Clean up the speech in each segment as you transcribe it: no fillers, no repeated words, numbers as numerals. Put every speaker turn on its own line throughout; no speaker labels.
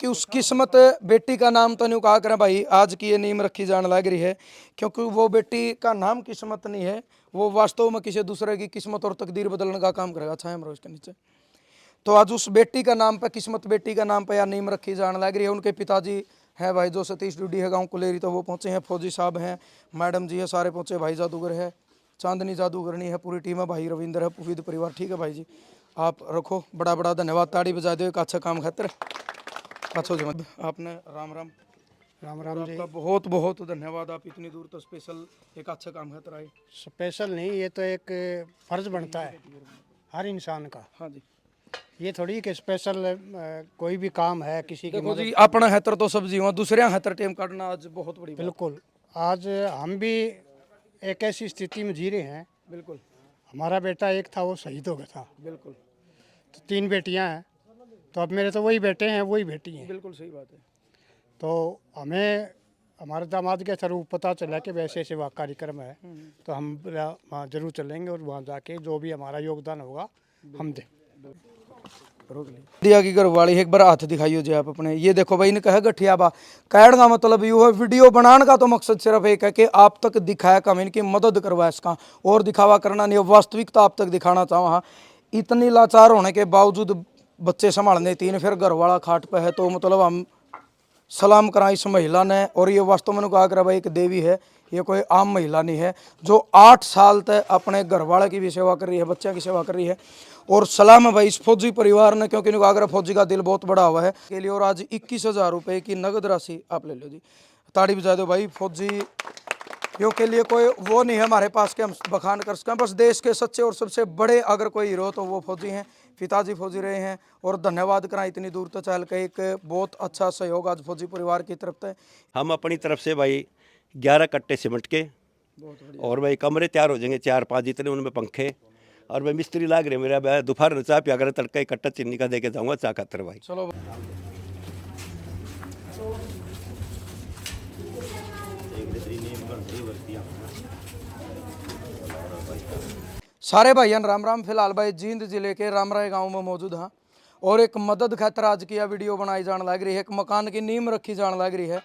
कि उस किस्मत बेटी का नाम तो नहीं कहा करें भाई, आज की ये नीम रखी जाने लग रही है, क्योंकि वो बेटी का नाम किस्मत नहीं है, वो वास्तव में किसी दूसरे की किस्मत और तकदीर बदलने का काम करेगा। छाया मरो इसके नीचे। तो आज उस बेटी का नाम पे, किस्मत बेटी का नाम पे या नीम रखी जाने लग रही है। उनके पिताजी हैं भाई जो सतीश डूडी है गाँव कुलेरी, तो वो पहुंचे हैं। फौजी साहब हैं, मैडम जी है, सारे पहुंचे। भाई जादूगर है, चांदनी जादूगरनी है, पूरी टीम है। भाई रविंद्र है, पुविद परिवार। ठीक है भाई जी, आप रखो। बड़ा बड़ा धन्यवाद, ताड़ी बजा दो एक अच्छा काम खातिर। अच्छा जी, आपने राम राम।
राम राम जी।
आपका बहुत बहुत धन्यवाद, आप इतनी दूर तो स्पेशल एक अच्छा काम खातिर आए।
स्पेशल नहीं, ये तो एक फर्ज बनता है हर इंसान का।
हाँ जी,
ये थोड़ी कि स्पेशल कोई भी काम है किसी की
देखो
मदद।
जी, अपना हैतर तो सब्जी हुआ, दूसरे हैतर टेम काटना आज बहुत बड़ी बात।
बिल्कुल, आज हम भी एक ऐसी स्थिति में जी रहे हैं।
बिल्कुल
हमारा बेटा एक था, वो शहीद हो गया था।
बिल्कुल
तो 3 बेटियां हैं, तो अब मेरे तो वही बेटे हैं, वही बेटी हैं।
बिल्कुल सही बात है।
तो हमें हमारे दामाद के थ्रू पता चला कि वैसे ऐसे वहाँ कार्यक्रम है, तो हम वहाँ जरूर चलेंगे और वहाँ जाके जो भी हमारा योगदान होगा हम दें।
दिया की घरवाली एक बार हाथ दिखाइयो जी आप अपने। ये देखो भाई, ने कहा गठिया बा कहने का मतलब यू है, वीडियो बनाने का तो मकसद सिर्फ एक है कि आप तक दिखाया कम, इनकी मदद करवा इसका, और दिखावा करना नहीं, वास्तविकता आप तक दिखाना चाहो। हाँ, इतनी लाचार होने के बावजूद बच्चे संभालने 3, फिर घर वाला खाट पे है, तो मतलब हम सलाम करा इस महिला ने। और ये वास्तव में कहा करा भाई एक देवी है, ये कोई आम महिला नहीं है, जो 8 साल तक अपने घर वाले की भी सेवा कर रही है, बच्चों की सेवा कर रही है। और सलाम है भाई इस फौजी परिवार ने, क्योंकि इनको आगरा फौजी का दिल बहुत बड़ा हुआ है के लिए। और आज 21,000 रुपये की नगद राशि आप ले लो जी, ताड़ी बजा दो भाई। फौजी यो के लिए कोई वो नहीं है हमारे पास कि हम बखान कर सकें, बस देश के सच्चे और सबसे बड़े अगर कोई हीरो तो वो फौजी हैं। पिताजी फौजी रहे हैं, और धन्यवाद करा इतनी दूर तो चल के। एक बहुत अच्छा सहयोग आज फौजी परिवार की तरफ से।
हम अपनी तरफ से भाई 11 कट्टे सीमेंट के, और भाई कमरे तैयार हो जाएंगे 4-5 जितने, उनमें पंखे, और भाई मिस्त्री लाग रहे मेरा। भाई दोपहर में चाय पिया कर तड़का इकट्ठा चीनी का दे के जाऊँगा चाह खातर भाई।
चलो सारे भाइयों राम राम। फिलहाल भाई जींद जिले के रामराय गांव में मौजूद हाँ, और एक मदद खातर आज की यह वीडियो बनाई जाने लग रही है। एक मकान की नींव रखी जाने लग रही है,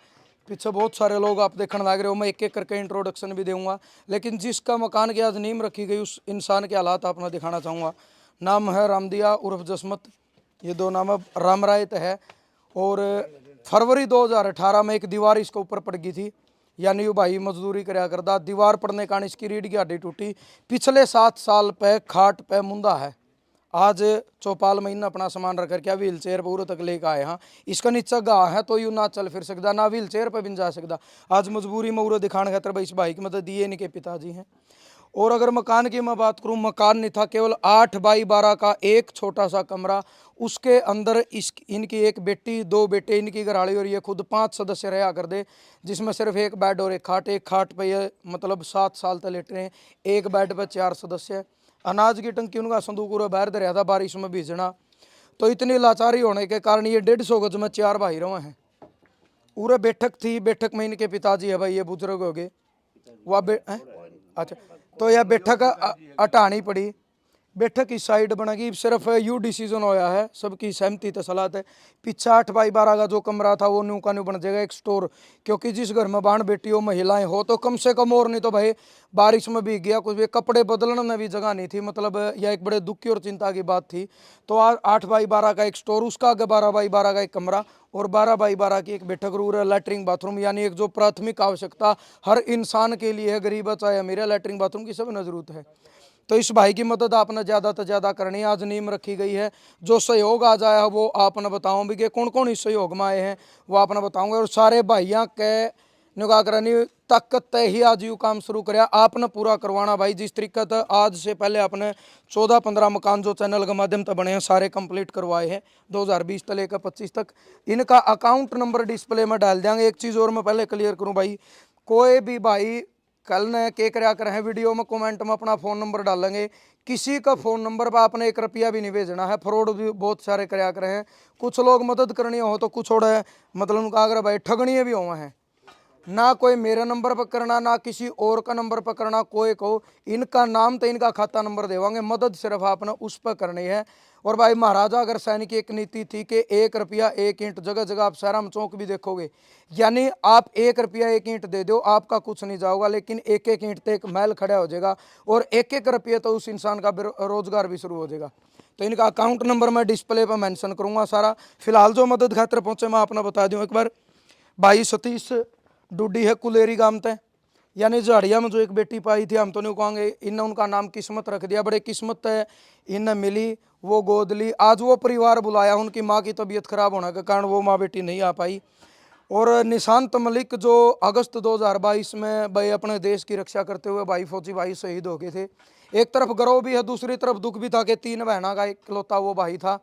पीछे बहुत सारे लोग आप देखने लग रहे हो। मैं एक एक करके इंट्रोडक्शन भी दूंगा, लेकिन जिसका मकान की आज नींव रखी गई उस इंसान के हालात आपने दिखाना चाहूँगा। नाम है रामदिया उर्फ जसमत, ये दो नाम रामरायत है। और फरवरी 2018 में एक दीवार इसके ऊपर पड़ गई थी, यानी वो भाई मजदूरी कराया करता, दीवार पड़ने कारण इसकी रीढ़ की हड्डी टूटी। पिछले 7 साल पे खाट पे मुंदा है। आज चौपाल महीना अपना सामान रख कर क्या व्हील चेयर पर उरे तक लेकर आए। हाँ, इसका नीचा गा है तो यूँ ना चल फिर सकता, ना व्हील चेयर पर भी जा सकता। आज मजबूरी में उरे दिखाने खातर भाई इस भाई की मदद दिए इनके पिताजी हैं। और अगर मकान की मैं बात करूं, मकान नहीं था, केवल 8 बाई 12 का एक छोटा सा कमरा, उसके अंदर इनकी एक बेटी, 2 बेटे, इनकी घरवाली और ये खुद 5 सदस्य रहा कर दे, जिसमें सिर्फ एक बेड और एक खाट पे ये मतलब 7 साल तक लेट रहे हैं। एक बेड पे 4 सदस्य। अनाज की टंकी उनका संदूक पूरा बाहर दरिया था, बारिश में भीजना। तो इतनी लाचारी होने के कारण ये 150 गज में 4 भाई रहे हैं। पूरे बैठक थी, बैठक में इनके पिताजी है भाई, ये बुजुर्ग हो गए। वह अच्छा, तो यह बैठक हटानी पड़ी। बैठक की साइड बनेगी, सिर्फ यू डिसीजन होया है, सबकी सहमति तो सलाह है। पीछे 8 बाई 12 का जो कमरा था वो न्यू का न्यू बन जाएगा एक स्टोर, क्योंकि जिस घर में बाण बेटी हो, महिलाएं हो, तो कम से कम, और नहीं तो भाई बारिश में भीग गया कुछ भी, कपड़े बदलने में भी जगह नहीं थी। मतलब यह एक बड़े दुख की और चिंता की बात थी। तो 8 बाई 12 का एक स्टोर, उसका आगे 12 बाई 12 का एक कमरा, और 12 बाई 12 की एक बैठक रूम, लैट्रिन बाथरूम, यानी एक जो प्राथमिक आवश्यकता हर इंसान के लिए है, गरीब है चाहे अमीर है, लैट्रिन बाथरूम की सब न जरूरत है। तो इस भाई की मदद आपने ज़्यादा से ज़्यादा करनी है। आज नीम रखी गई है, जो सहयोग आ जाए वो आपने बताऊँ भी कि कौन कौन इस सहयोग में आए हैं वो आपने बताऊँगा। और सारे भाइयों के निगाह करनी ताकत तय ही आज यू काम शुरू कराया आपने पूरा करवाना भाई। जिस तरीके से आज से पहले आपने 14-15 मकान जो चैनल के माध्यम से बने हैं सारे कंप्लीट करवाए हैं 2020 से लेकर 25 तक। इनका अकाउंट नंबर डिस्प्ले में डाल देंगे। एक चीज़ और मैं पहले क्लियर करूँ भाई, कोई भी भाई कल ने के कराया कर हैं वीडियो में कमेंट में अपना फ़ोन नंबर डालेंगे, किसी का फ़ोन नंबर पर आपने 1 रुपया भी नहीं भेजना है। फ्रॉड भी बहुत सारे कराया कर हैं। कुछ लोग मदद करनी हो तो कुछ और है, मतलब उनका अगर भाई ठगनिए भी हुए हैं। ना कोई मेरा नंबर पकड़ना, ना किसी और का नंबर पकड़ना, कोई को इनका नाम तो इनका खाता नंबर देवांगे, मदद सिर्फ आपने उस पर करनी है। और भाई महाराजा अगर सैनिक की एक नीति थी कि 1 रुपया 1 ईंट, जगह जगह आप शहर में चौक भी देखोगे, यानी आप 1 रुपया 1 ईंट दे दो आपका कुछ नहीं जाओगा, लेकिन 1 1 ईंट तो एक महल खड़ा हो जाएगा और 1 1 रुपये तो उस इंसान का रोजगार भी शुरू हो जाएगा। तो इनका अकाउंट नंबर मैं डिस्प्ले पर मेंशन करूंगा सारा। फिलहाल जो मदद खातिर पहुंचे मैं अपना बता दूं एक बार। भाई सतीश डूडी है कुलेरी गांव ते, यानी झाड़िया में जो एक बेटी पाई थी, हम तो नहीं कहेंगे, इन्हें उनका नाम किस्मत रख दिया, बड़े किस्मत है इन्हें मिली, वो गोद ली। आज वो परिवार बुलाया, उनकी माँ की तबीयत खराब होने के कारण वो माँ बेटी नहीं आ पाई। और निशांत मलिक जो अगस्त 2022 में भाई अपने देश की रक्षा करते हुए भाई फौजी भाई शहीद हो गए थे। एक तरफ गर्व भी है, दूसरी तरफ दुख भी था कि 3 बहनों का इकलौता वो भाई था।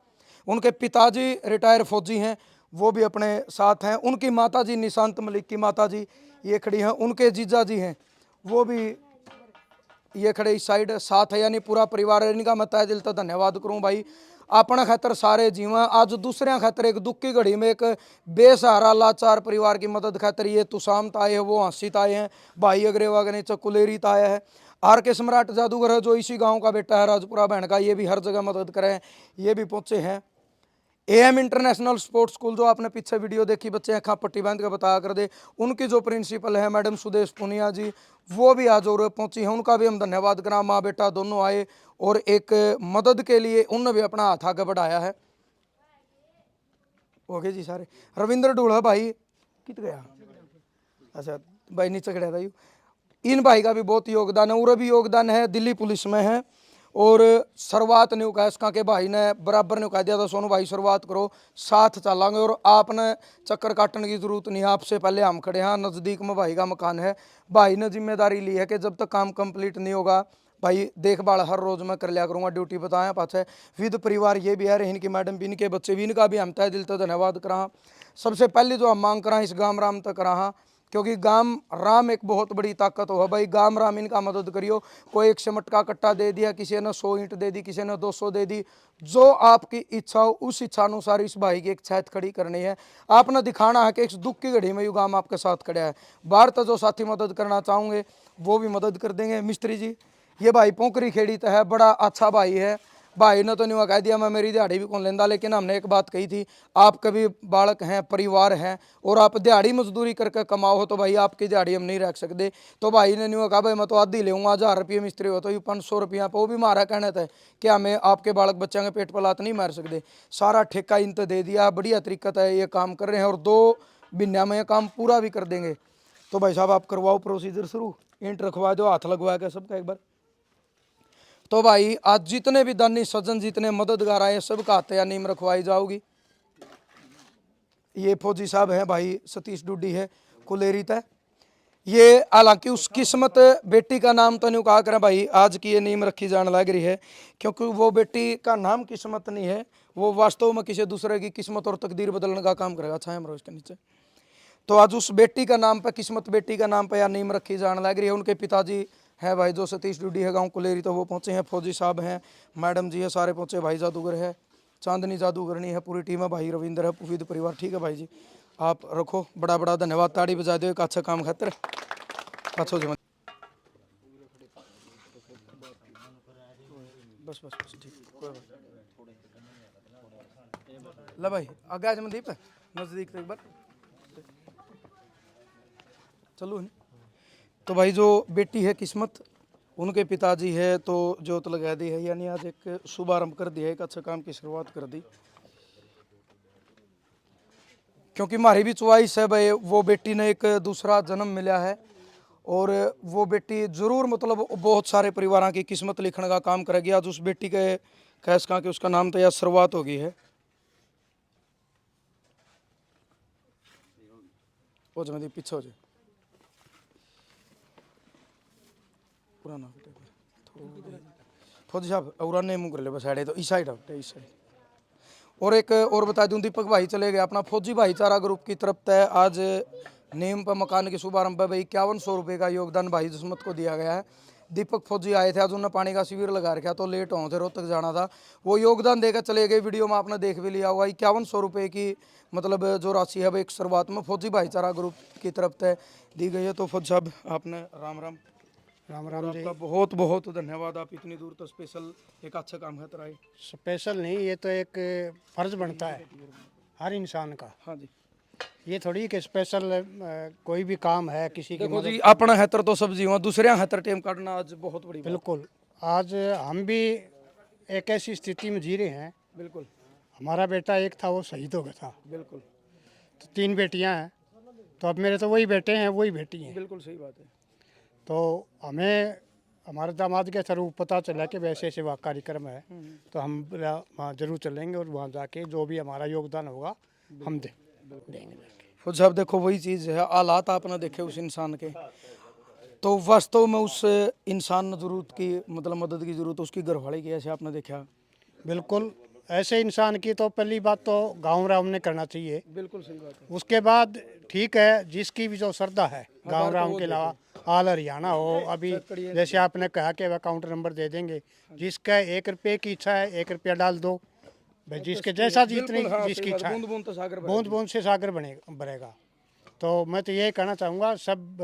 उनके पिताजी रिटायर फौजी हैं, वो भी अपने साथ हैं। उनकी माताजी निशांत मलिक की माताजी ये खड़ी हैं, उनके जीजा जी हैं वो भी ये खड़े इस साइड साथ है, यानी पूरा परिवार है। इनका मैं तहे दिल से धन्यवाद करूं भाई, अपना खातर सारे जीवा। आज दूसरे खातर एक दुख की घड़ी में एक बेसहारा लाचार परिवार की मदद खातर ये तुषामत आए हैं, वो हंसित आए हैं, भाई अग्रेवा गणेश कुलेरित आया है। आर के सम्राट जादूगर है जो इसी गांव का बेटा है, राजपुरा बहन का, ये भी हर जगह मदद करे, ये भी पहुंचे हैं। AM इंटरनेशनल स्पोर्ट्स स्कूल जो आपने पीछे वीडियो देखी, बच्चे अखा पट्टी बांध के बताया कर दे, उनकी जो प्रिंसिपल है मैडम सुदेश पुनिया जी, वो भी आज और पहुंची हैं, उनका भी हम धन्यवाद करा। माँ बेटा दोनों आए और एक मदद के लिए उन्होंने भी अपना हाथ आगे बढ़ाया है। ओके जी सारे। रविंद्र ढूढ़ा भाई कित गया, अच्छा भाई नीचे खड़ा था यू, इन भाई का भी बहुत योगदान है, और भी योगदान है, दिल्ली पुलिस में है। और शुरुआत नहीं कहा इसका के भाई ने बराबर ने कह दिया था सोनू भाई शुरुआत करो, साथ चलांगे और आपने चक्कर काटने की जरूरत नहीं है, आपसे पहले हम खड़े हैं। नज़दीक में भाई का मकान है, भाई ने जिम्मेदारी ली है कि जब तक काम कंप्लीट नहीं होगा भाई देखभाल हर रोज़ मैं कर लिया करूँगा, ड्यूटी बताया पाछे विद परिवार ये भी है, इनकी मैडम भी, इनके बच्चे भी, इनका भी हम तय दिल तो धन्यवाद करा। सबसे पहले जो हम मांग करा इस गाम राम तक करा, क्योंकि गाम राम एक बहुत बड़ी ताकत हो भाई, गाम राम इनका मदद करियो। कोई एक सिमट का कट्टा दे दिया, किसी ने 100 ईंट दे दी, किसी ने 200 दे दी, जो आपकी इच्छा हो उस इच्छा अनुसार इस भाई की एक छायत खड़ी करनी है। आपने दिखाना है कि इस दुख की घड़ी में यू गाम आपके साथ खड़ा है। बाहर तो जो साथी मदद करना चाहोगे वो भी मदद कर देंगे। मिस्त्री जी ये भाई पोंकरी खेड़ी तो है, बड़ा अच्छा भाई है, भाई ने तो नहीं कह दिया मैं मेरी दिहाड़ी भी कौन लेंदा, लेकिन हमने एक बात कही थी, आप कभी बालक हैं, परिवार हैं और आप दिहाड़ी मजदूरी करके कमाओ हो तो भाई आपकी दिहाड़ी हम नहीं रख सकते। तो भाई ने नहीं कहा भाई मैं तो आधी लेऊंगा, 1000 रुपये मिस्त्री हो तो ये 500 रुपया पर, वो भी मारा कहना था कि हमें आपके बालक बच्चों के पेट पर लात नहीं मार सकते। सारा ठेका इन तो दे दिया, बढ़िया तरीका है, ये काम कर रहे हैं और 2 महीने में ये काम पूरा भी कर देंगे। तो भाई साहब आप करवाओ प्रोसीजर शुरू, ईंट रखवा दो, हाथ लगवा के सबका एक बार। तो भाई आज जितने भी दानी सज्जन, जितने मददगार आए, सबका हाथ या नीम रखवाई जाओगी। ये फौजी साहब है भाई सतीश डूडी है कुलेरी तय, ये हालांकि उस किस्मत बेटी का नाम तो नहीं कहा करें भाई, आज की ये नीम रखी जाने लग रही है, क्योंकि वो बेटी का नाम किस्मत नहीं है, वो वास्तव में किसी दूसरे की किस्मत और तकदीर बदलने का काम करेगा। अच्छा है इसके नीचे। तो आज उस बेटी का नाम पे, किस्मत बेटी का नाम पे या नीम रखी जाने लग रही है। उनके पिताजी है भाई जो सतीश डूडी है गांव कुलेरी, तो वो पहुंचे हैं, फौजी साहब हैं, मैडम जी है, सारे पहुंचे, भाई जादूगर है, चांदनी जादूगरनी है, पूरी टीम है, भाई रविंद्र है, विद परिवार। ठीक है भाई जी आप रखो, बड़ा बड़ा धन्यवाद, ताड़ी बजा दो एक अच्छा काम खातिर। अच्छा जी बस बस बस ठीक, कोई बात ला भाई आगे आज मनदीप नज़दीक एक बार चलो। तो भाई जो बेटी है किस्मत, उनके पिताजी है तो जोत लगा दी है, यानी आज एक शुभारंभ कर दिया, एक अच्छा काम की शुरुआत कर दी। क्योंकि हमारी भी चॉइस है भाई, वो बेटी ने एक दूसरा जन्म मिला है और वो बेटी जरूर मतलब बहुत सारे परिवारों की किस्मत लिखने का काम करेगी। आज उस बेटी के कैस का कि उसका नाम तो यह शुरुआत होगी है। हो जाए पीछे हो जाए पुराना फौजी साहब और ने मुँह कर ले बस साइड, तो इस साइड आउट इस साइड। और एक और बता दूं, दीपक भाई चले गए अपना फौजी भाईचारा ग्रुप की तरफ से आज नीम पर मकान के शुभारंभ पर भाई 5100 रुपये का योगदान भाई जसमत को दिया गया है। दीपक फौजी आए थे आज, उन्होंने पानी का शिविर लगा रखा तो लेट हों थे, रोहतक जाना था, वो योगदान देकर चले गए। वीडियो में आपने देख भी लिया हुआ। 5100 रुपये की मतलब जो राशि है वो एक शुरुआत में फौजी भाईचारा ग्रुप की तरफ से दी गई है। तो फौज साहब आपने राम राम
राम राम जी।
आपका बहुत बहुत धन्यवाद, आप इतनी दूर तो स्पेशल एक अच्छा काम खातर आए।
स्पेशल नहीं, ये तो एक फर्ज बनता है हर इंसान का।
हाँ जी,
ये थोड़ी कि स्पेशल कोई भी काम है किसी की
देखो
मदद।
जी अपना हेतर तो सब्जी हुआ, दूसरे हेतर टेम काटना आज बहुत बड़ी बात।
बिल्कुल, आज हम भी एक ऐसी स्थिति में जी रहे हैं।
बिल्कुल
हमारा बेटा एक था, वो शहीद हो गया था,
बिल्कुल
तो 3 बेटियां हैं, तो अब मेरे तो वही बेटे हैं वही बेटी हैं।
बिल्कुल सही बात है।
तो हमें हमारे दामाद के थ्रू पता चला कि वैसे ऐसे वहाँ कार्यक्रम है, तो हम वहाँ जरूर चलेंगे और वहाँ जाके जो भी हमारा योगदान होगा हम देंगे।
तो जब देखो वही चीज़ है, हालात आपने देखे उस इंसान के, तो वास्तव में उस इंसान ने जरूरत की मतलब मदद की जरूरत उसकी घरवाली की, ऐसे आपने देखा।
बिल्कुल, ऐसे इंसान की तो पहली बात तो गाँव राम ने करना चाहिए।
बिल्कुल सही बात है।
उसके बाद ठीक है, जिसकी भी जो श्रद्धा है गाँव राम के अलावा ऑल हरियाणा हो, अभी जैसे आपने कहा कि अकाउंट नंबर दे देंगे, जिसका 1 रुपये की इच्छा है 1 रुपया डाल दो भाई, जिसके जैसा जितनी
हाँ,
जिसकी इच्छा है,
बूंद बूंद तो सागर
बूंद बूंद से सागर भरेगा। तो मैं तो यही कहना चाहूँगा, सब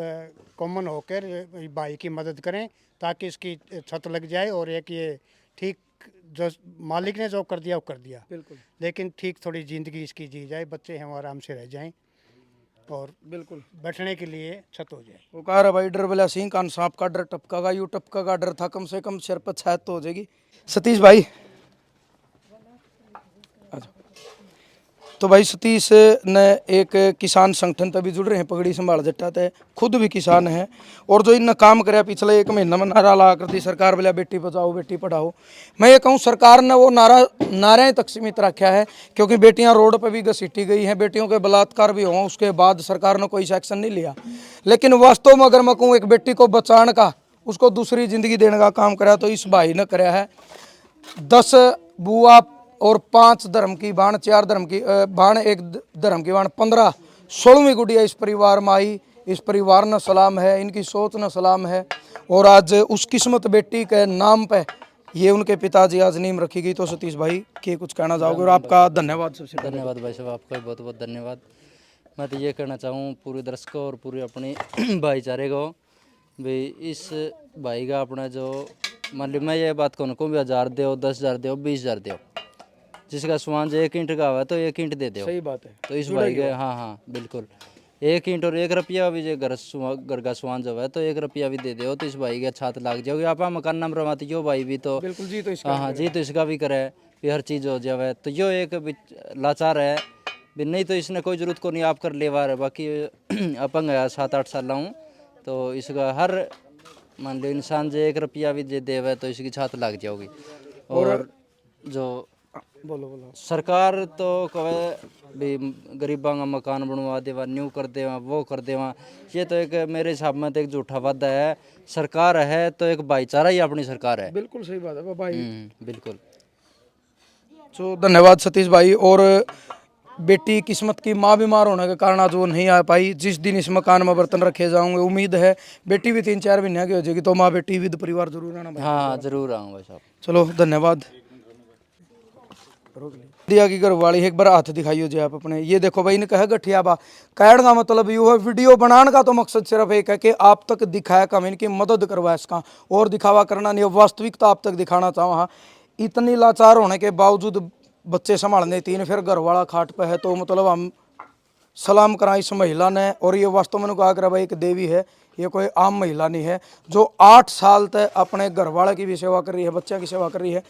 कॉमन होकर भाई की मदद करें ताकि इसकी छत लग जाए, और एक ये ठीक जो मालिक ने जो कर दिया वो कर दिया,
बिल्कुल
लेकिन ठीक थोड़ी ज़िंदगी इसकी जी जाए, बच्चे हैं वो आराम से रह जाएं और
बिल्कुल।
बैठने के लिए छत हो जाए।
वो कह रहा भाई डर वाला सिंह कान सांप का डर टपका का, यू टपका का डर था, कम से कम सिर पर छात तो हो जाएगी। सतीश भाई अच्छा। तो भाई सतीश ने एक किसान संगठन तभी जुड़ रहे हैं, पगड़ी संभाल जट्टा थे, खुद भी किसान है, और जो इनने काम कराया पिछले 1 महीना में, नारा ला कर दी सरकार बोला बेटी बचाओ बेटी पढ़ाओ। मैं ये कहूँ सरकार ने वो नारे तक सीमित रखा है, क्योंकि बेटियां रोड पर भी घसीटी गई हैं, बेटियों के बलात्कार भी हुआ, उसके बाद सरकार ने कोई एक्शन नहीं लिया। लेकिन वास्तव में अगर मैं कहूँ एक बेटी को बचाने का, उसको दूसरी जिंदगी देने का काम कराया तो इस भाई ने कराया है। 10 बुआ और 5 धर्म की बाण, 4 धर्म की बाण, 1 धर्म की बाण, 15 16वीं गुड़िया इस परिवार में आई। इस परिवार न सलाम है, इनकी सोच न सलाम है, और आज उस किस्मत बेटी के नाम पे ये उनके पिताजी आज नींव रखी गई। तो सतीश भाई के कुछ कहना चाहोगे, और आपका धन्यवाद सबसे पहले।
धन्यवाद भाई साहब, आपका भी बहुत बहुत धन्यवाद। मैं तो ये कहना चाहूँ पूरे दर्शकों और पूरे अपने भाईचारे को भी, इस भाई का अपना जो मान ली, मैं ये बात कहूँ भी 1000 दो, 10,000 दो, 20,000 दो, जिसका सामान जो 1 ईंट का हुआ तो 1 ईंट दे दो।
सही बात है।
तो इस भाई के हाँ हाँ बिल्कुल 1 ईंट और 1 रुपया भी जो घर का सामान जो है तो 1 रुपया भी दे दो, तो इस भाई के छात लाग जाओगे। आप मकान नंबर रवाती जो भाई भी तो
बिल्कुल जी, तो इसका
हाँ हाँ जी, तो इसका भी करे भी हर चीज़ हो जावे। तो यो एक लाचार है भी, नहीं तो इसने कोई जरूरत को नहीं, आप कर लेवा है। बाकी अपंग है 7-8 साल हूँ, तो इसका हर मान लो इंसान जो 1 रुपया भी दे देवे तो इसकी छात लग जाओगी। और जो
बोलो बोलो।
सरकार तो कहे भी गरीबों का मकान बनवा देवा, न्यू कर देवा, वो कर देवा, ये तो एक मेरे हिसाब में तो एक झूठा वादा है। सरकार है तो एक भाईचारा ही अपनी सरकार है।
बिल्कुल सही बात है भाई।
बिल्कुल।
तो धन्यवाद सतीश भाई। और बेटी किस्मत की माँ बीमार होने के कारण आज वो नहीं आ पाई। जिस दिन इस मकान में बर्तन रखे जाऊंगे, उम्मीद है बेटी भी 3-4 महीने की हो जाएगी, तो माँ बेटी विद परिवार जरूर आना भाई।
हाँ जरूर आऊँगा भाई साहब।
चलो धन्यवाद। दिया की घरवाली एक बार हाथ दिखाइयो जी आप अपने। ये देखो भाई ने कहा गठिया बा, कहने का मतलब यू है, वीडियो बनाने का तो मकसद सिर्फ एक है कि आप तक दिखाया कम, इनकी मदद करवा इसका, और दिखावा करना नहीं है, वास्तविकता आप तक दिखाना चाहो। हाँ, इतनी लाचार होने के बावजूद बच्चे संभालने 3, फिर घर वाला खाट पे है, तो मतलब हम सलाम करा इस महिला ने। और ये वास्तव में कहा कर भाई एक देवी है, ये कोई आम महिला नहीं है, जो 8 साल तक अपने घर वाले की भी सेवा कर रही है, बच्चों की सेवा कर रही है।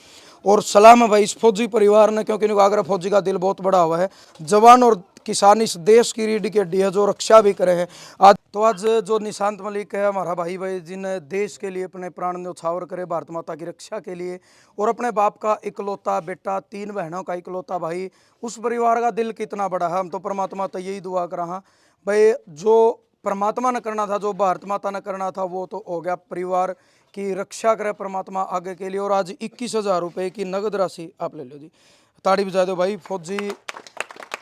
और सलाम है भाई इस फौजी परिवार ने, क्योंकि आगरा फौजी का दिल बहुत बड़ा हुआ है। जवान और किसान इस देश की रीढ़ की हड्डी है, जो रक्षा भी करे हैं। आज जो निशांत मलिक है हमारा भाई जिन देश के लिए अपने प्राण न्यौछावर करे, भारत माता की रक्षा के लिए, और अपने बाप का इकलौता बेटा, 3 बहनों का इकलौता भाई, उस परिवार का दिल कितना बड़ा है। हम तो परमात्मा तो यही दुआ कर रहा भाई, जो परमात्मा ने करना था, जो भारत माता ने करना था, वो तो हो गया। परिवार की रक्षा करे परमात्मा आगे के लिए। और आज 21,000 रुपये की नगद राशि आप ले लो जी, ताड़ी बजा दो भाई। फौजी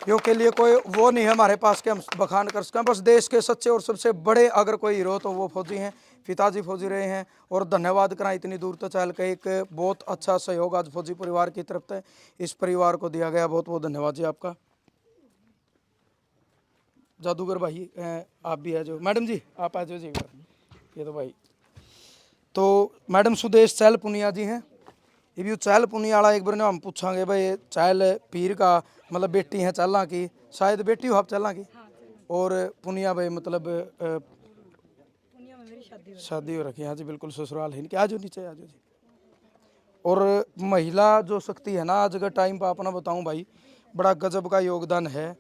यो के लिए कोई वो नहीं है हमारे पास कि हम बखान कर सकें, बस देश के सच्चे और सबसे बड़े अगर कोई हीरो तो वो फौजी हैं, पिताजी फौजी रहे हैं। और धन्यवाद करा इतनी दूर तक चल के, एक बहुत अच्छा सहयोग आज फौजी परिवार की तरफ से इस परिवार को दिया गया। बहुत बहुत धन्यवाद जी आपका। जादूगर भाई आप भी आ जाओ, मैडम जी आप आ जाओ जी। ये तो भाई तो मैडम सुदेश चहल पुनिया जी हैं, ये भी चहल पुनिया वाला एक बार ने हम पूछांगे भाई चहल पीर का मतलब बेटी है चहला की, शायद बेटी हो आप चहला की, और पुनिया भाई मतलब शादी हो रखी है। हाँ जी बिल्कुल ससुराल है इनके। आज नीचे आज जी। और महिला जो शक्ति है ना आज के टाइम पर अपना बताऊं भाई बड़ा गजब का योगदान है।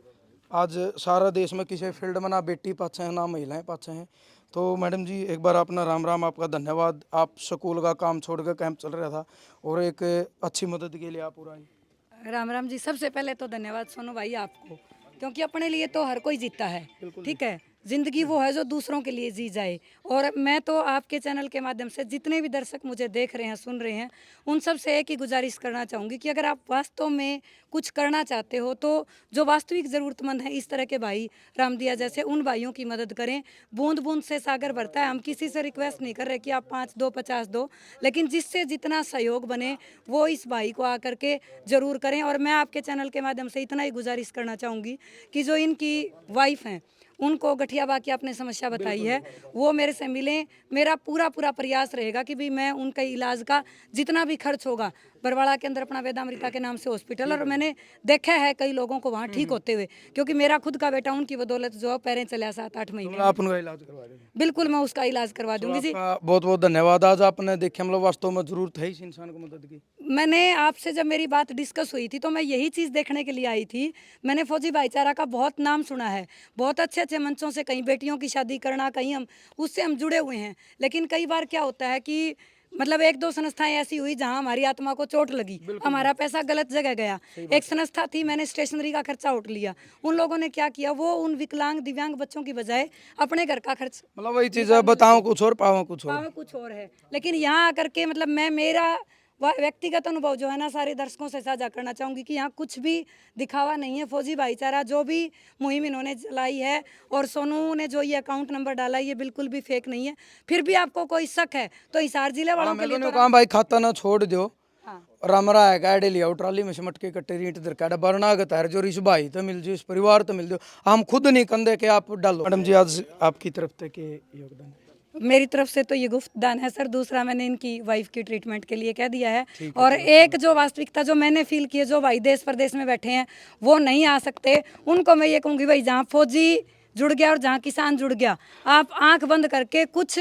आज सारा देश में किसी फील्ड में ना बेटी पाछे हैं ना महिलाएं पाछे हैं। तो मैडम जी एक बार अपना राम राम, आपका धन्यवाद। आप स्कूल का काम छोड़ कर कैंप चल रहा था और एक अच्छी मदद के लिए आप पूरा आई।
राम राम जी। सबसे पहले तो धन्यवाद सोनू भाई आपको, क्योंकि अपने लिए तो हर कोई जीता है, ठीक है। जिंदगी वो है जो दूसरों के लिए जी जाए। और मैं तो आपके चैनल के माध्यम से जितने भी दर्शक मुझे देख रहे हैं सुन रहे हैं उन सब से एक ही गुजारिश करना चाहूँगी कि अगर आप वास्तव में कुछ करना चाहते हो तो जो वास्तविक ज़रूरतमंद हैं इस तरह के भाई रामदिया जैसे उन भाइयों की मदद करें। बूंद बूंद से सागर भरता है। हम किसी से रिक्वेस्ट नहीं कर रहे कि आप 5 दो 50 दो, लेकिन जिससे जितना सहयोग बने वो इस भाई को आकर के ज़रूर करें। और मैं आपके चैनल के माध्यम से इतना ही गुजारिश करना चाहूँगी कि जो इनकी वाइफ हैं उनको गठियाबा की आपने समस्या बताई है वो मेरे से मिलें। मेरा पूरा प्रयास रहेगा कि भी मैं उनका इलाज का जितना भी खर्च होगा, बरवाड़ा के अंदर अपना वेदामृता के नाम से हॉस्पिटल, और मैंने देखा है कई लोगों को वहाँ ठीक होते हुए, क्योंकि मेरा खुद का बेटा उनकी बदौलत जो पैरें चला 7-8 महीने।
आप उनका इलाज करवा देंगे?
बिल्कुल मैं उसका इलाज करवा दूंगी जी।
बहुत बहुत धन्यवाद। आज आपने देखा मतलब वास्तव में जरूरत है इस इंसान को मदद की।
मैंने आपसे जब मेरी बात डिस्कस हुई थी तो मैं यही चीज़ देखने के लिए आई थी। मैंने फौजी भाईचारा का बहुत नाम सुना है, बहुत अच्छे अच्छे मंचों से कहीं बेटियों की शादी करना, कहीं हम उससे हम जुड़े हुए हैं। लेकिन कई बार क्या होता है कि मतलब 1-2 संस्थाएं ऐसी हुई जहां हमारी आत्मा को चोट लगी, हमारा पैसा गलत जगह गया। एक संस्था थी, मैंने स्टेशनरी का खर्चा उठ लिया। उन लोगों ने क्या किया, वो उन विकलांग दिव्यांग बच्चों की बजाय अपने घर का खर्च,
मतलब वही चीज है, बताओ कुछ और पाओ कुछ और।
पावे कुछ और है। लेकिन यहाँ आकर के मतलब मैं मेरा व्यक्तिगत अनुभव जो है ना सारे दर्शकों से साझा करना चाहूँगी कि यहाँ कुछ भी दिखावा नहीं है। फौजी भाईचारा जो भी मुहिम इन्होंने चलाई है और सोनू ने जो ये अकाउंट नंबर डाला है ये बिल्कुल भी फेक नहीं है। फिर भी आपको कोई शक है तो हिसार जिले वालों के लिए तो
काम भाई खाता ना छोड़ दो।
हाँ।
रामरा है गाड़ी लिया ट्राली में सिमट के कट्टे रीट दर काड़ा बरना का तार जो इस भाई तो मिल जो इस परिवार तो मिल जो हम खुद नहीं कंधे के आप डालो। मैडम जी आज आपकी तरफ से के योगदान?
मेरी तरफ से तो ये गुफ्त दान है सर। दूसरा मैंने इनकी वाइफ की ट्रीटमेंट के लिए कह दिया है। और एक जो वास्तविकता जो मैंने फील की है, जो भाई देश प्रदेश में बैठे हैं वो नहीं आ सकते, उनको मैं ये कहूँगी भाई जहाँ फौजी जुड़ गया और जहाँ किसान जुड़ गया, आप आंख बंद करके कुछ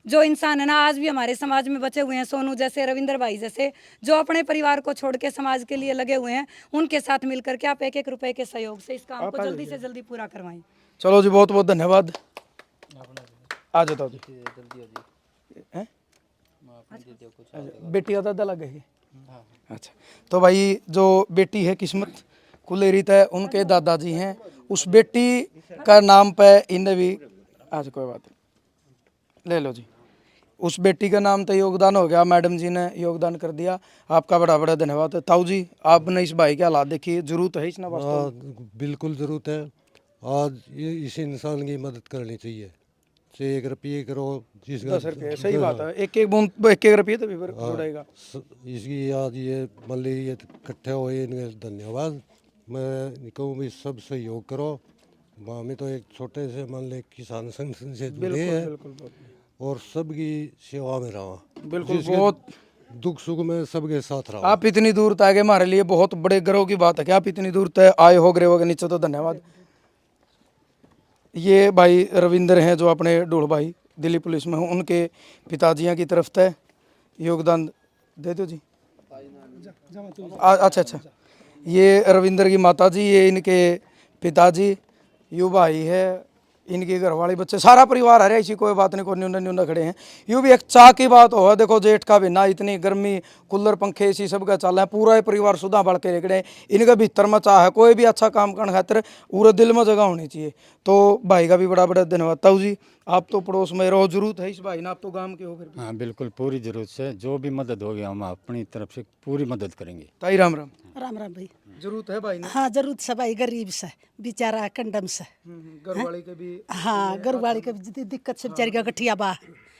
जो इंसान है ना आज भी हमारे समाज में बचे हुए हैं, सोनू जैसे, रविंदर भाई जैसे, जो अपने परिवार को छोड़ के समाज के लिए लगे हुए हैं, उनके साथ मिल करके आप 1-1 रुपए के सहयोग से इस काम को जल्दी से जल्दी पूरा करवाएं।
चलो जी बहुत बहुत धन्यवाद। आ जाता जी हैं? बेटी का दादा लगे है। अच्छा तो भाई जो बेटी है किस्मत कुलेरित है उनके दादाजी हैं, उस बेटी का नाम पे इन्हें भी आज कोई बात नहीं ले लो जी। उस बेटी का नाम तो योगदान हो गया, मैडम जी ने योगदान कर दिया, आपका बड़ा बड़ा धन्यवाद। ताऊ जी आपने इस भाई के हालात देखिए, जरूरत है इसने वास्तव में?
बिल्कुल ज़रूरत है। आज ये इस इंसान की मदद करनी चाहिए, चाहे 1 रुपये करो, जिस
10 रुपये, सही बात है। एक एक बूंद 1-1 रुपये तो भी जुड़ेगा।
इसकी आज ये मान ली ये इकट्ठे हुए, इनके धन्यवाद। मैं कहूँ भी सब सहयोग करो। हमें तो एक छोटे से मान ले किसान संघ से जुड़े हैं और सबकी सेवा में रहा।
बिल्कुल बहुत
दुख सुख में सबके साथ रहा।
आप इतनी दूर तक आगे हमारे लिए बहुत बड़े गर्व की बात है कि आप इतनी दूर तक आए हो ग्रेवा के नीचे, तो धन्यवाद। ये भाई रविंदर हैं जो अपने ढोल भाई दिल्ली पुलिस में हूँ, उनके पिताजियाँ की तरफ से योगदान दे दो जी। अच्छा ये रविंदर की माता जी, ये इनके पिताजी, यू भाई है, इनके घरवाली बच्चे, सारा परिवार है, ऐसी कोई बात नहीं, कोई न्यूना खड़े हैं। यूँ भी एक चाह की बात हो, देखो जेठ का भी ना, इतनी गर्मी, कूलर पंखे इसी सब का चल है, पूरा ही परिवार सुधा बढ़ के निकले। इनके भीतर में चाह है, कोई भी अच्छा काम करने खातिर पूरे दिल में जगह होनी चाहिए। तो भाई का भी बड़ा बड़ा धन्यवाद। ताऊ जी आप तो पड़ोस में रहो, जरूरत है इस भाई ना, आप तो गाँव के हो फिर?
हाँ बिल्कुल पूरी जरूरत से जो भी मदद होगी हम अपनी तरफ से पूरी मदद करेंगे।
ताई राम राम।
राम राम भाई।
जरूरत है भाई ने?
हाँ जरूरत से भाई, गरीब से बेचारा कंडम से।
घरवाली के भी?
हाँ घरवाली के भी दिक्कत से बेचारी का गठिया बा।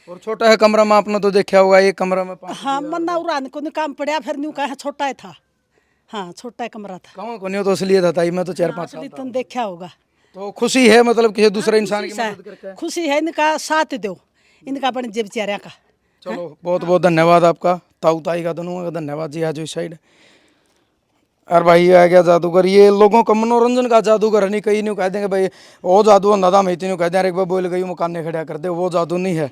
और छोटा है कमरा में, आपने तो देखा होगा ये कमरा में
हाँ मन्ना उड़ान को काम पड़ा, फिर न्यू कहा छोटा था। हाँ छोटा कमरा था।
कहाँ को नहीं हो तो इसलिए था ताई, मैं तो 4-5 साल
तुम देखा होगा।
तो खुशी है मतलब किसी दूसरे इंसान की मदद करके?
खुशी है, इनका साथ दो, इनका बन जे बेचारा का।
चलो बहुत बहुत धन्यवाद आपका, ताऊ ताई का दोनों का धन्यवाद जी। आज इस साइड और भाई ये आ गया जादूगर, ये लोगों का मनोरंजन का जादूगर नहीं, कहीं नहीं कह देंगे भाई वो जादू होता था, मैं इतनी कह दें अरे एक बार बोल गई मकान खड़ा कर दे, वो जादू नहीं है।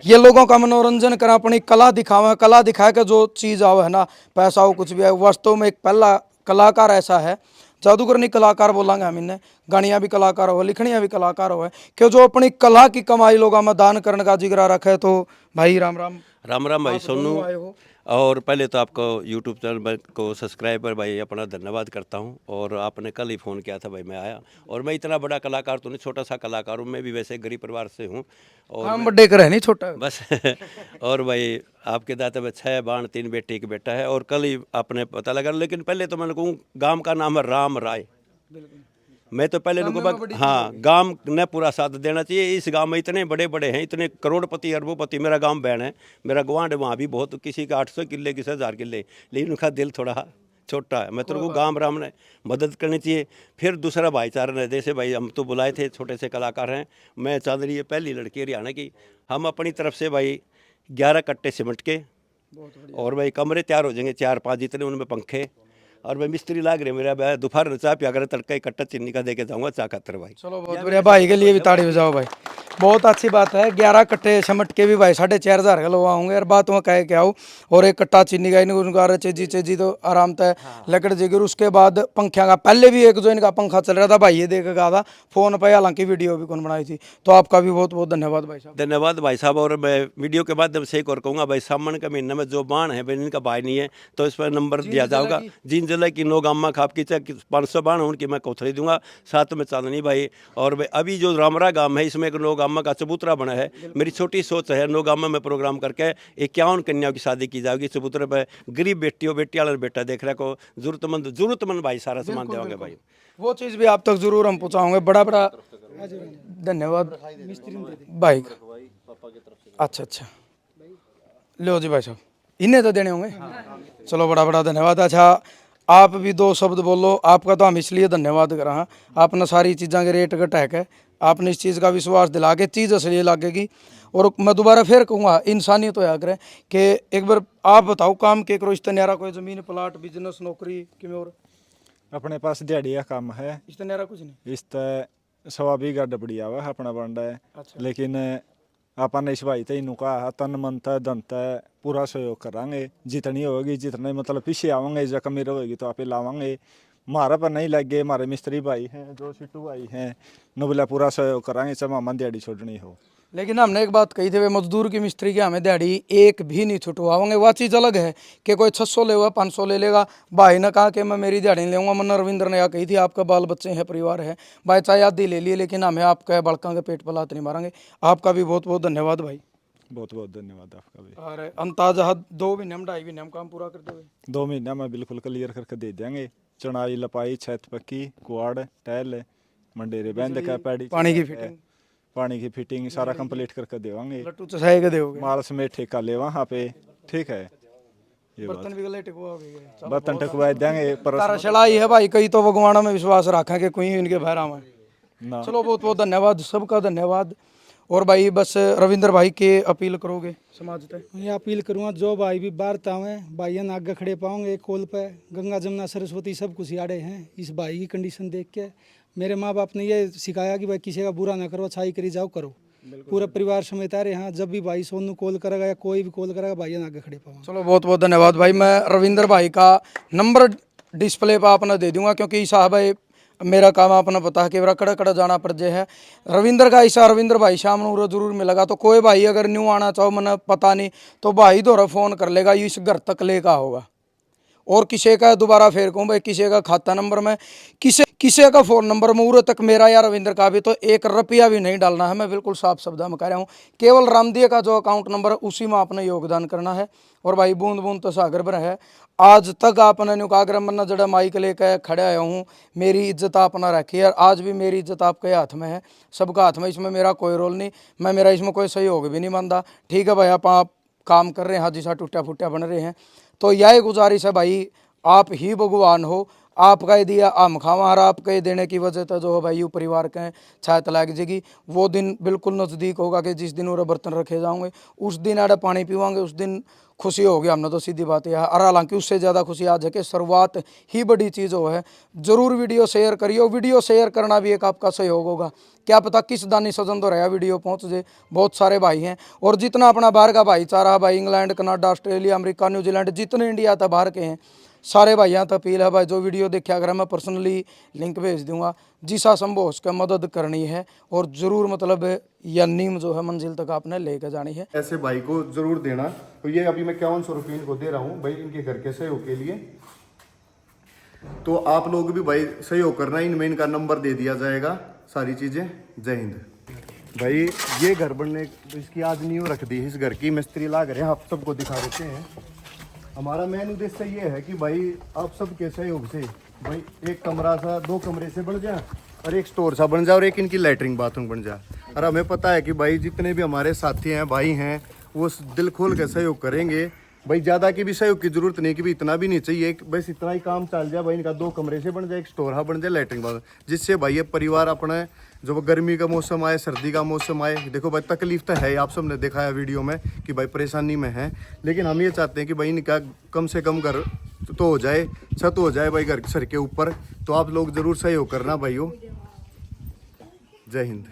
ये लोगों का मनोरंजन करा, अपनी कला दिखावा, कला दिखा के जो चीज़ आओ है ना, पैसा हो कुछ भी है, वास्तव में एक पहला कलाकार ऐसा है, जादूगर नहीं कलाकार बोलांगे हम इन्हें, गानियाँ भी कलाकार हो, लिखनियाँ भी कलाकार हो, कि जो अपनी कला की कमाई लोगों में दान करने का जिगरा रखे। तो भाई राम राम।
राम राम भाई
आप दोनों
सोनू।
आए हो।
और पहले तो आपको यूट्यूब चैनल को सब्सक्राइब पर भाई अपना धन्यवाद करता हूं। और आपने कल ही फ़ोन किया था भाई, मैं आया। और मैं इतना बड़ा कलाकार तो नहीं, छोटा सा कलाकार हूं, मैं भी वैसे गरीब परिवार से हूं। और
हम बड्डे कर है नहीं छोटा
बस और भाई आपके दादा में 6 बाण 3 बेटे एक बेटा है। और कल ही आपने पता लगा, लेकिन पहले तो मैंने कहूँ गांव का नाम है राम राय। मैं तो पहले लोगों हाँ, गांव ने पूरा साथ देना चाहिए। इस गांव में इतने बड़े बड़े हैं, इतने करोड़पति अरबोपति, मेरा गांव बैन है, मेरा गुआंढ वहाँ भी बहुत, किसी का 800 किले किसी 1000 किले, लेकिन उनका दिल थोड़ा छोटा है। मैं तो को गांव राम ने मदद करनी चाहिए। फिर दूसरा भाईचारा ने, जैसे भाई हम तो बुलाए थे, छोटे से कलाकार हैं। मैं चांदनी ये पहली लड़की हरियाणा की, हम अपनी तरफ से भाई 11 कट्टे सीमेंट के, और भाई कमरे तैयार हो जाएंगे 4-5 जितने, उनमें पंखे, और मैं मिस्त्री लाग रहे मेरा भाई, दोपहर में चाय पिया कर तड़का इकट्ठा चीनी का दे के जाऊँगा चा खातर भाई।
चलो बहुत बढ़िया, भाई के लिए भी ताड़ी बजाओ भाई, बहुत अच्छी बात है। 11 कट्टे समट के भी भाई 4,500 का लोग होंगे यार, बात वहाँ कह के आओ। और एक कट्टा चीनी का इनका चेजी चेजी तो आराम तय लकड़ जेगी। उसके बाद पंखिया का, पहले भी एक जो इनका पंखा चल रहा था भाई, ये देख गया था फोन पर, हालांकि वीडियो भी कौन बनाई थी। तो आपका भी बहुत बहुत धन्यवाद भाई साहब।
धन्यवाद भाई साहब। और मैं वीडियो के माध्यम से एक और कहूँगा भाई, सावन के महीने में जो बाण है भाई, इनका भाई नहीं है, तो इस पर नंबर दिया जाएगा। जींद जिले की 9 गामा खाप की 500 बाण उनकी मैं कोथली दूंगा, साथ में चांदनी भाई। और भाई अभी जो रामरा गांव है, इसमें एक 9 गामा का चबूतरा बना है। मेरी छोटी सोच है 9 गामा में प्रोग्राम करके 51 कन्याओं की शादी की जाएगी चबूतरे पर। गरीब बेटियों बेटी वाला बेटा देख रहे को, जरूरतमंद भाई सारा सामान देंगे भाई।
वो चीज़ भी आप तक जरूर हम पहुँचाओगे। बड़ा बड़ा धन्यवाद भाई का। अच्छा लो जी भाई साहब, इन्हें तो देने होंगे। चलो बड़ा बड़ा धन्यवाद। अच्छा आप भी 2 शब्द बोलो। आपका तो हम इसलिए धन्यवाद कर रहा, आपने सारी चीज़ों के रेट घटा के आपने इस चीज़ का विश्वास दिला के चीज़ असली लागेगी। और मैं दोबारा फिर कहूँगा, इंसानियत होया करे कि एक बार आप बताओ काम के करो, इस न्यारा कोई ज़मीन प्लाट बिजनेस नौकरी कि और
अपने पास दिहाड़ी का काम है,
इस न्यारा कुछ नहीं।
इस त 1.25 बीघा डबड़ी आवा अपना बंडा है। लेकिन अपन इस भाई तेन कहा तन मन धन पूरा सहयोग करांगे, जितनी होगी जितने मतलब पीछे आवेंगे, जब कमी रहेगी तो आप लावांगे। मारा पर नहीं लगे, हमारे मिस्त्री भाई हैं, जो सिट्टू भाई हैं, नुबला पूरा सहयोग करांगे, चाहे मामा दिहाड़ी छोड़नी हो।
लेकिन हमने एक बात कही थी, वे मजदूर की मिस्त्री की हमें दिहाड़ी एक भी नहीं छुटवाओगे। वह चीज़ अलग है कि कोई 600 लेगा 500 ले लेगा। भाई ने कहा कि मैं मेरी दिहाड़ी नहीं लूँगा। मन रविंद्र ने यह कही थी, आपका बाल बच्चे हैं, परिवार है, भाई चाहे आधी ले लिए, लेकिन हमें आपका बड़का के पेट पर लात नहीं मारेंगे। आपका भी बहुत बहुत धन्यवाद भाई।
बहुत बहुत धन्यवाद आपका भी।
और अंताजा 2 महीने में 2.5 महीने में काम पूरा कर देवे।
2 महीना में बिल्कुल क्लियर करके दे देंगे। चुनाई लपाई छत पक्की कुआड़ टैल मंडेरे बंद का पैड़ी
पानी की फिटिंग,
पानी की फिटिंग सारा कंप्लीट करके देवांगे।
लट्टू चसाए के दोगे,
माल समेत ठेका ले वहाँ पे, ठीक है। ये
बर्तन भी गले टिकवाओगे,
बर्तन टकवा देंगे पर
तारा चढ़ाई है भाई। कई तो भगवान में विश्वास रखा कि कोई इनके भैरा में
ना।
चलो बहुत बहुत धन्यवाद, सबका धन्यवाद। और भाई बस रविंद्र भाई के अपील करोगे समाज तक?
मैं अपील करूँगा जो भाई भी बाहर तावे भाइयन आगे खड़े पाओगे कॉल पे, गंगा जमुना सरस्वती सब कुछ याड़े हैं। इस भाई की कंडीशन देख के मेरे माँ बाप ने ये सिखाया कि भाई किसी का बुरा ना करो, अच्छाई करी जाओ करो। पूरा परिवार समेत आ रहे हैं। जब भी भाई सोनू कॉल करेगा या कोई भी कॉल करेगा, भाइयन आगे खड़े पाओ।
चलो बहुत बहुत धन्यवाद भाई। मैं रविंद्र भाई का नंबर डिस्प्ले पर आपने दे दूंगा, क्योंकि साहब भाई मेरा काम आपने पता है कि मेरा कड़ा कड़ा जाना पड़ जाए है। रविंद्र का ऐसा रविंद्र भाई शाम को जरूर मिलेगा। तो कोई भाई अगर न्यू आना चाहो, मैंने पता नहीं, तो भाई दोरा फ़ोन कर लेगा, इस घर तक लेका होगा। और किसी का दोबारा फिर कहूँ भाई, किसी का खाता नंबर में, किसी का फ़ोन नंबर में उरे तक मेरा या रविंद्र का भी, तो 1 रुपया भी नहीं डालना है। मैं बिल्कुल साफ शब्दों में कह रहा हूँ। केवल रामदिया का जो अकाउंट नंबर है उसी में आपने योगदान करना है। और भाई बूंद बूंद तो सागर भर है। आज तक आपने नुकाग्रम मन्ना जड़ा माइक लेकर खड़े आया हूँ, मेरी इज्जत आपने रखी है। आज भी मेरी इज्जत आपके हाथ में है, सबका हाथ में। इसमें मेरा कोई रोल नहीं, मैं मेरा इसमें कोई सहयोग भी नहीं मानता। ठीक है भाई, आप काम कर रहे हैं, हाजी सा टूटा फूटा बन रहे हैं। तो यह गुजारिश है भाई, आप ही भगवान हो, आपका ही दिया हम खावा, और आपके देने की वजह से जो है भाई परिवार के छाया लाग जाएगी। वो दिन बिल्कुल नज़दीक होगा कि जिस दिन वो बर्तन रखे जाओगे उस दिन आड़े पानी पीवाएंगे, उस दिन खुशी होगी हमने, तो सीधी बात यह है। और हालांकि उससे ज़्यादा खुशी आज है कि शुरुआत ही बड़ी चीज़ हो है। ज़रूर वीडियो शेयर करियो, वीडियो शेयर करना भी एक आपका सहयोग होगा। क्या पता किस दानी सजन तो रहा वीडियो पहुंच जाए। बहुत सारे भाई हैं, और जितना अपना बाहर का भाईचारा भाई, England, Canada, Australia, America, New Zealand, जितने इंडिया तक बाहर के हैं, सारे भाइयों तक अपील है भाई, जो वीडियो देखा अगर मैं पर्सनली लिंक भेज दूंगा, जिसा संभव उसका मदद करनी है, और ज़रूर मतलब यह नीम जो है मंजिल तक आपने लेकर जानी है।
ऐसे भाई को ज़रूर देना। तो ये अभी मैं 5100 रुपये इनको दे रहा हूँ भाई, इनके घर के सहयोग के लिए। तो आप लोग भी भाई सहयोग करना, इनमें इनका नंबर दे दिया जाएगा, सारी चीज़ें। जय हिंद भाई। ये घर बनने तो इसकी आज नींव रख दी, इस घर की मिस्त्री लाग रहे हैं, आप सबको दिखा देते हैं। हमारा मेन उद्देश्य ये है कि भाई आप सबके सहयोग से भाई एक कमरा सा 2 कमरे से बन जाए, और एक स्टोर सा बन जाए, और एक इनकी लैट्रिन बाथरूम बन जाए। और हमें पता है कि भाई जितने भी हमारे साथी हैं, भाई हैं, वो दिल खोल के सहयोग करेंगे भाई। ज़्यादा की भी सहयोग की जरूरत नहीं कि भी इतना भी नहीं चाहिए, बस इतना ही काम चल जाए भाई। इनका 2 कमरे से बन जाए, एक स्टोर बन जाए, लैट्रिन बाथरूम, जिससे भाई ये परिवार अपना जो गर्मी का मौसम आए, सर्दी का मौसम आए, देखो भाई तकलीफ तो है, आप सबने देखा है वीडियो में कि भाई परेशानी में है, लेकिन हम ये चाहते हैं कि भाई इनका कम से कम घर तो हो जाए, छत हो जाए भाई घर सर के ऊपर। तो आप लोग ज़रूर सहयोग करना भाइयों। जय हिंद।